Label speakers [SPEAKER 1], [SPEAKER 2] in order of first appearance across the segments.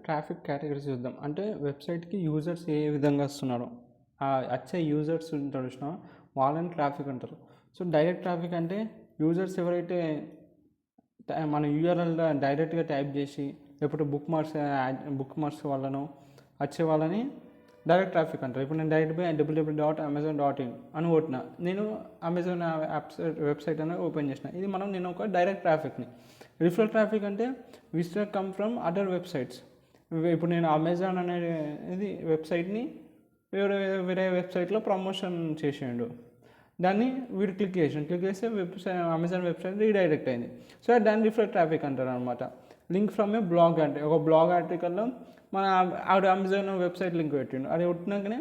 [SPEAKER 1] Traffic categories చూద్దాం. అంటే వెబ్సైట్కి యూజర్స్ ఏ విధంగా వస్తున్నారో వచ్చే యూజర్స్ ఉంటారు చూసినా వాళ్ళని ట్రాఫిక్ అంటారు. సో డైరెక్ట్ ట్రాఫిక్ అంటే యూజర్స్ ఎవరైతే మన యూఆర్ఎల్ డైరెక్ట్గా టైప్ చేసి లేకపోతే బుక్ మార్క్స్ వాళ్ళను వచ్చే వాళ్ళని డైరెక్ట్ ట్రాఫిక్ అంటారు. ఇప్పుడు నేను డైరెక్ట్ పోయి www.amazon.in అని కొట్టిన, నేను అమెజాన్ వెబ్సైట్ అనేది ఓపెన్ చేసిన. ఇది నేను ఒక డైరెక్ట్ ట్రాఫిక్ని. రిఫరల్ ట్రాఫిక్ అంటే visitor come from other websites. ఇప్పుడు నేను అమెజాన్ అనేది వెబ్సైట్ని వేరే వెబ్సైట్లో ప్రమోషన్ చేసేయండు, దాన్ని వీడు క్లిక్ చేస్తే అమెజాన్ వెబ్సైట్ రీడైరెక్ట్ అయింది. సో దాన్ని రిఫరల్ ట్రాఫిక్ అంటారు అనమాట. లింక్ ఫ్రమ్ ఏ బ్లాగ్ అంటే ఒక బ్లాగ్ ఆర్టికల్లో ఆవిడ అమెజాన్ వెబ్సైట్ లింక్ పెట్టిండు, అది కొట్టినాకనే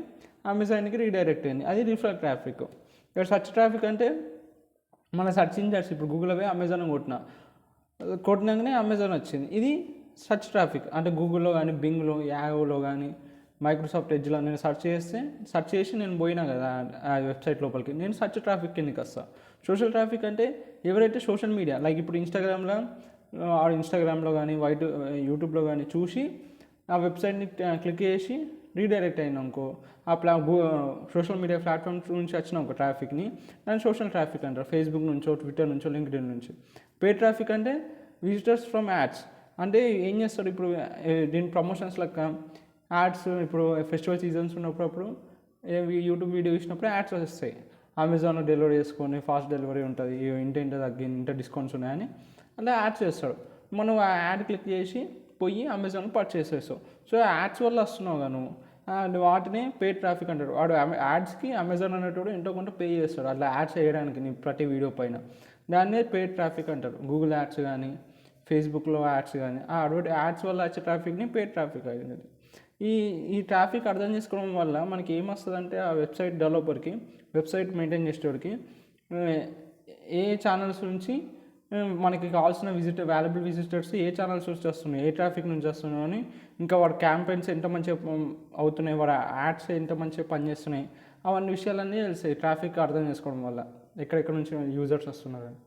[SPEAKER 1] అమెజాన్కి రీడైరెక్ట్ అయింది, అది రిఫరల్ ట్రాఫిక్. ఇక్కడ సర్చ్ ట్రాఫిక్ అంటే మన సర్చ్ ఇంజన్స్, ఇప్పుడు గూగుల్లో పోయి అమెజాన్ కొట్టినాకనే అమెజాన్ వచ్చింది, ఇది సర్చ్ ట్రాఫిక్. అంటే గూగుల్లో కానీ బింగ్లో యాహోలో కానీ మైక్రోసాఫ్ట్ ఎడ్జ్లో నేను సెర్చ్ చేసి నేను పోయినా కదా ఆ వెబ్సైట్ లోపలికి, నేను సర్చ్ ట్రాఫిక్ కిందకి వస్తాను. సోషల్ ట్రాఫిక్ అంటే ఎవరైతే సోషల్ మీడియా లైక్ ఇప్పుడు ఇన్స్టాగ్రామ్లో కానీ యూట్యూబ్లో కానీ చూసి ఆ వెబ్సైట్ని క్లిక్ చేసి రీడైరెక్ట్ అయినా అనుకో, ఆ సోషల్ మీడియా ప్లాట్ఫామ్స్ నుంచి వచ్చిన ఒక ట్రాఫిక్ని దాన్ని సోషల్ ట్రాఫిక్ అంటారు. ఫేస్బుక్ నుంచో, ట్విట్టర్ నుంచో, లింక్డ్ఇన్ నుంచి. పే ట్రాఫిక్ అంటే విజిటర్స్ ఫ్రమ్ యాడ్స్. అంటే ఏం చేస్తారు, ఇప్పుడు దీని ప్రమోషన్స్ లెక్క యాడ్స్, ఇప్పుడు ఫెస్టివల్ సీజన్స్ ఉన్నప్పుడు యూట్యూబ్ వీడియో ఇచ్చినప్పుడు యాడ్స్ వస్తాయి. అమెజాన్లో డెలివరీ చేసుకొని ఫాస్ట్ డెలివరీ ఉంటుంది, ఇంత తగ్గింది, ఇంత డిస్కౌంట్స్ ఉన్నాయని అలా యాడ్స్ చేస్తాడు. మనం ఆ యాడ్ క్లిక్ చేసి పోయి అమెజాన్లో పర్చేస్ చేస్తావు. సో యాడ్స్ వల్ల వస్తున్నావు కదా నువ్వు, వాటిని పే ట్రాఫిక్ అంటాడు. వాడు యాడ్స్కి అమెజాన్ అనేటోడు ఎంతో కొంత పే చేస్తాడు అట్లా యాడ్స్ వేయడానికి నీ ప్రతి వీడియో పైన, దాన్నే పే ట్రాఫిక్ అంటారు. గూగుల్ యాడ్స్ కానీ ఫేస్బుక్లో యాడ్స్ కానీ ఆ యాడ్స్ వల్ల వచ్చే ట్రాఫిక్ని పే ట్రాఫిక్ అయింది. ఈ ట్రాఫిక్ అర్థం చేసుకోవడం వల్ల మనకి ఏమొస్తుందంటే, ఆ వెబ్సైట్ డెవలపర్కి, వెబ్సైట్ మెయింటైన్ చేసేవాడికి ఏ ఛానల్స్ నుంచి మనకి కావాల్సిన వాల్యుబుల్ విజిటర్స్ ఏ ఛానల్స్ నుంచి వస్తున్నాయి, ఏ ట్రాఫిక్ నుంచి వస్తున్నాయి అని, ఇంకా వాడి క్యాంపెయిన్స్ ఎంత మంచిగా అవుతున్నాయి, వాడి యాడ్స్ ఎంత మంచిగా పనిచేస్తున్నాయి, అవన్నీ విషయాలన్నీ తెలుస్తాయి ట్రాఫిక్ అర్థం చేసుకోవడం వల్ల, ఎక్కడెక్కడ నుంచి యూజర్స్ వస్తున్నారని.